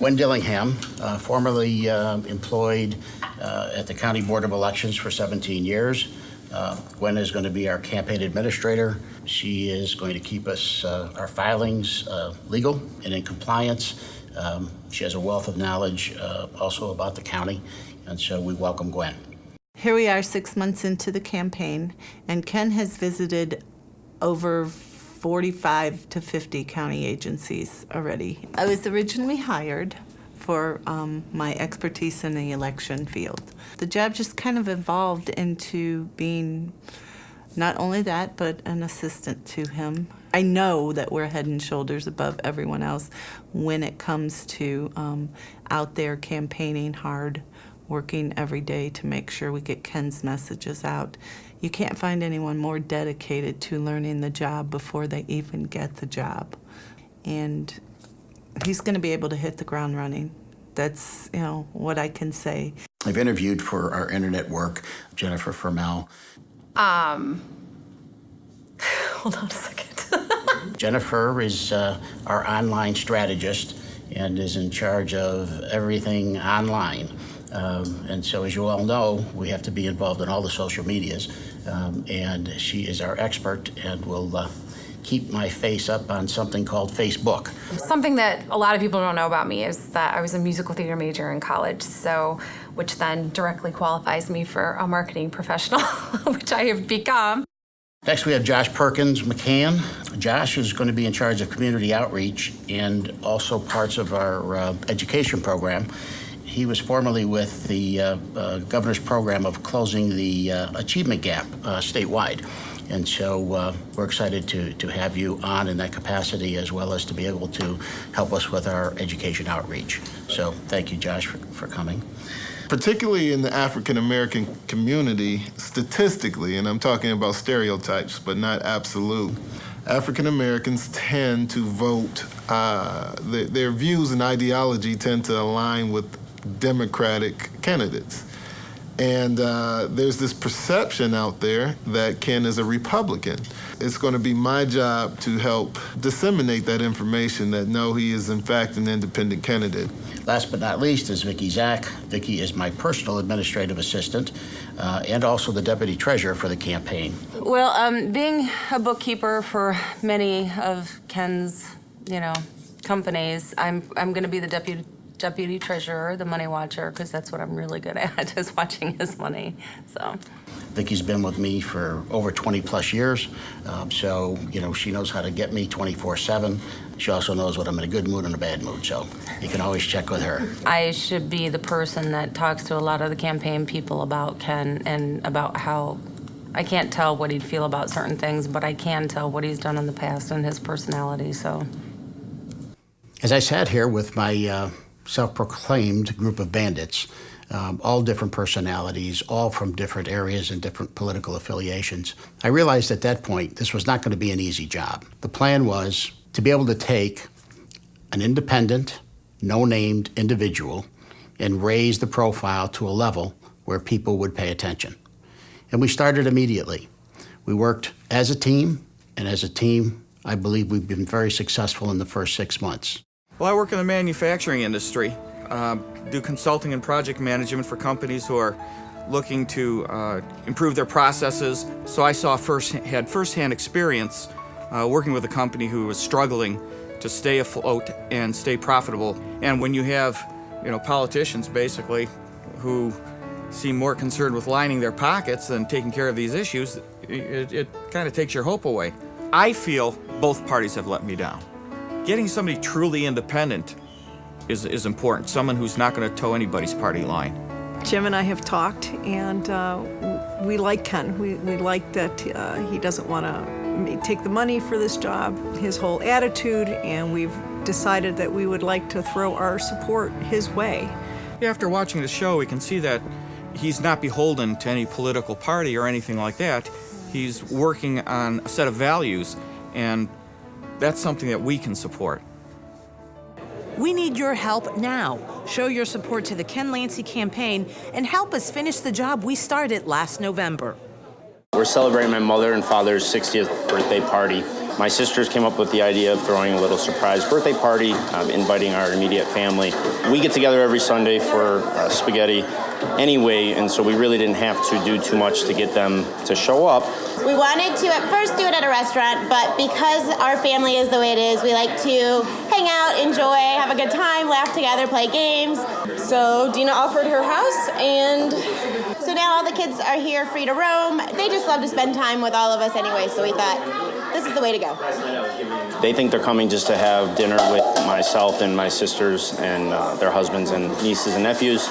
Gwen Dillingham, formerly employed at the County Board of Elections for 17 years. Gwen is going to be our campaign administrator. She is going to keep us, our filings legal and in compliance. She has a wealth of knowledge also about the county, and so we welcome Gwen. Here we are 6 months into the campaign, and Ken has visited over 45 to 50 county agencies already. I was originally hired for my expertise in the election field. The job just kind of evolved into being not only that, but an assistant to him. I know that we're head and shoulders above everyone else when it comes to out there campaigning hard, working every day to make sure we get Ken's messages out. You can't find anyone more dedicated to learning the job before they even get the job. And he's going to be able to hit the ground running. That's, what I can say. I've interviewed for our internet work Jennifer Fermel. Hold on a second. Jennifer is our online strategist and is in charge of everything online. And so, as you all know, we have to be involved in all the social medias. And she is our expert and will keep my face up on something called Facebook. Something that a lot of people don't know about me is that I was a musical theater major in college, which then directly qualifies me for a marketing professional, which I have become. Next, we have Josh Perkins McCann. Josh is going to be in charge of community outreach and also parts of our education program. He was formerly with the governor's program of closing the achievement gap statewide. And so we're excited to have you on in that capacity, as well as to be able to help us with our education outreach. So thank you, Josh, for coming. Particularly in the African-American community, statistically, and I'm talking about stereotypes, but not absolute, African-Americans tend to vote, their views and ideology tend to align with Democratic candidates. And there's this perception out there that Ken is a Republican. It's going to be my job to help disseminate that information that no, he is in fact an independent candidate. Last but not least is Vicki Zach. Vicki is my personal administrative assistant and also the deputy treasurer for the campaign. Well, being a bookkeeper for many of Ken's, companies, I'm going to be the deputy treasurer, the money watcher, because that's what I'm really good at, is watching his money. So Vicki's been with me for over 20 plus years, so she knows how to get me 24/7. She also knows when I'm in a good mood and a bad mood, so you can always check with her. I should be the person that talks to a lot of the campaign people about Ken and about how I can't tell what he'd feel about certain things, but I can tell what he's done in the past and his personality. So as I sat here with my self-proclaimed group of bandits, all different personalities, all from different areas and different political affiliations, I realized at that point this was not going to be an easy job. The plan was to be able to take an independent, no-named individual and raise the profile to a level where people would pay attention. And we started immediately. We worked as a team, and as a team, I believe we've been very successful in the first 6 months. Well, I work in the manufacturing industry, do consulting and project management for companies who are looking to improve their processes. So I had firsthand experience working with a company who was struggling to stay afloat and stay profitable. And when you have, politicians basically who seem more concerned with lining their pockets than taking care of these issues, it kind of takes your hope away. I feel both parties have let me down. Getting somebody truly independent is important, someone who's not going to toe anybody's party line. Jim and I have talked, and we like Ken. We like that he doesn't want to take the money for this job, his whole attitude, and we've decided that we would like to throw our support his way. After watching the show, we can see that he's not beholden to any political party or anything like that. He's working on a set of values, and that's something that we can support. We need your help now. Show your support to the Ken Lancey campaign and help us finish the job we started last November. We're celebrating my mother and father's 60th birthday party My sisters came up with the idea of throwing a little surprise birthday party, inviting our immediate family. We get together every Sunday for spaghetti anyway, and so we really didn't have to do too much to get them to show up. We wanted to at first do it at a restaurant, but because our family is the way it is, we like to hang out, enjoy, have a good time, laugh together, play games. So Dina offered her house, and so now all the kids are here free to roam. They just love to spend time with all of us anyway, so we thought this is the way to go. They think they're coming just to have dinner with myself and my sisters and their husbands and nieces and nephews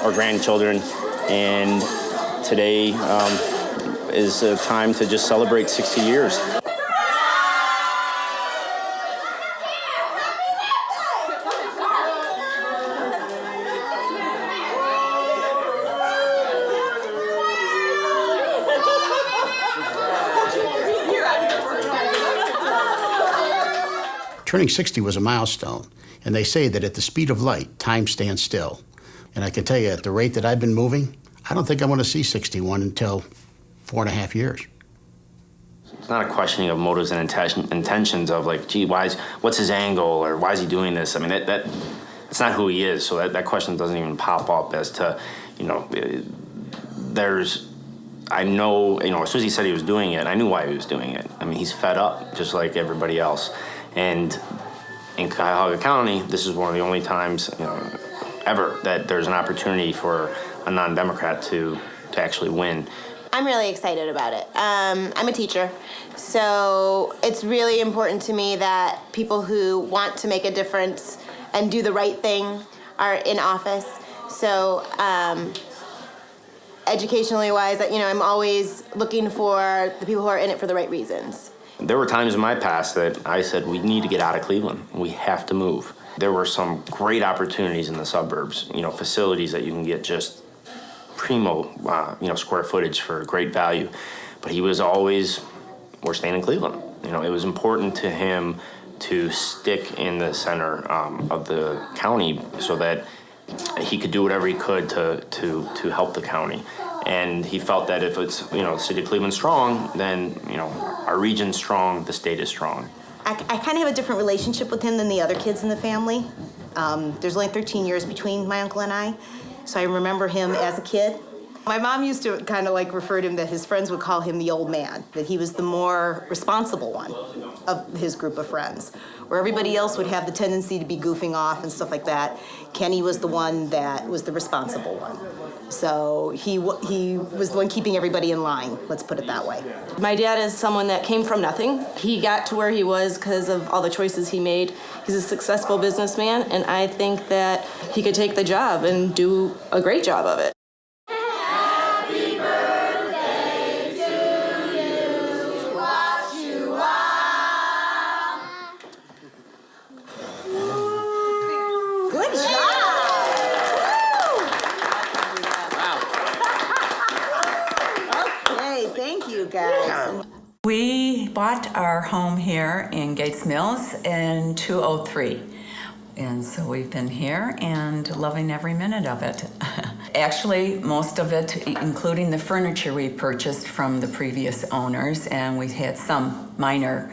or grandchildren. And today is a time to just celebrate 60 years. Turning 60 was a milestone, and they say that at the speed of light, time stands still. And I can tell you, at the rate that I've been moving, I don't think I'm going to see 61 until 4.5 years. It's not a questioning of motives and intentions of like, gee, what's his angle, or why is he doing this? I mean, that's not who he is. So that question doesn't even pop up as to, I know, as soon as he said he was doing it, I knew why he was doing it. I mean, he's fed up, just like everybody else. And in Cuyahoga County, this is one of the only times, ever that there's an opportunity for a non-Democrat to actually win. I'm really excited about it. I'm a teacher, so it's really important to me that people who want to make a difference and do the right thing are in office. So educationally wise, I'm always looking for the people who are in it for the right reasons. There were times in my past that I said, we need to get out of Cleveland. We have to move. There were some great opportunities in the suburbs, facilities that you can get just primo, square footage for great value. But he was always, we're staying in Cleveland. It was important to him to stick in the center of the county so that he could do whatever he could to help the county. And he felt that if it's, the city of Cleveland's strong, then, our region's strong, the state is strong. I kind of have a different relationship with him than the other kids in the family. There's only 13 years between my uncle and I, so I remember him as a kid. My mom used to kind of refer to him that his friends would call him the old man, that he was the more responsible one of his group of friends. Where everybody else would have the tendency to be goofing off and stuff like that, Kenny was the one that was the responsible one. So he was the one keeping everybody in line, let's put it that way. my dad is someone that came from nothing. He got to where he was because of all the choices he made. He's a successful businessman, and I think that he could take the job and do a great job of it. Guys. We bought our home here in Gates Mills in 2003. And so we've been here and loving every minute of it. Actually, most of it, including the furniture, we purchased from the previous owners, and we had some minor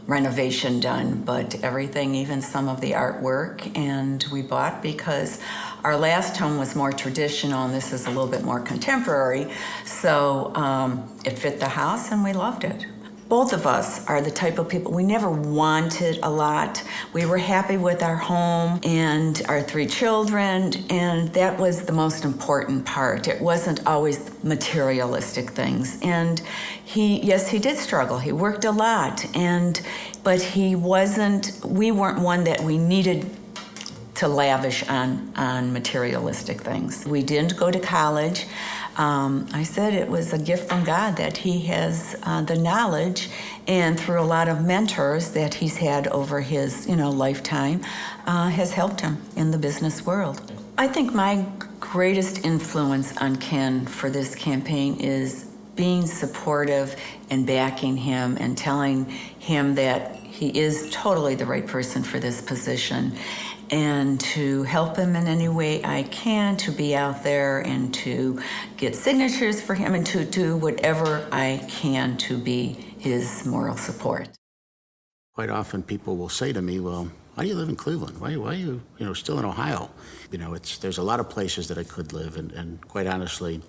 renovation done, but everything, even some of the artwork, and we bought because our last home was more traditional and this is a little bit more contemporary, so it fit the house and we loved it. Both of us are the type of people, we never wanted a lot. We were happy with our home and our 3 children, and that was the most important part. It wasn't always materialistic things. And he did struggle. He worked a lot, but we weren't one that we needed to lavish on materialistic things. We didn't go to college. I said it was a gift from God that he has the knowledge, and through a lot of mentors that he's had over his lifetime, has helped him in the business world. I think my greatest influence on Ken for this campaign is being supportive and backing him and telling him that he is totally the right person for this position. and to help him in any way I can, to be out there and to get signatures for him and to do whatever I can to be his moral support. Quite often people will say to me, well, why do you live in Cleveland? Why are you, still in Ohio? There's a lot of places that I could live, and quite honestly,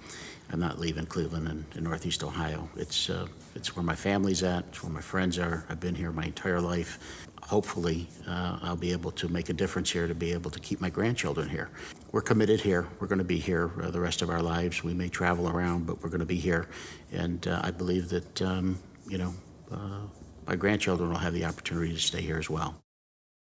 I'm not leaving Cleveland in Northeast Ohio. It's where my family's at, it's where my friends are. I've been here my entire life. Hopefully, I'll be able to make a difference here to be able to keep my grandchildren here. We're committed here. We're going to be here the rest of our lives. We may travel around, but we're going to be here. And I believe that, my grandchildren will have the opportunity to stay here as well.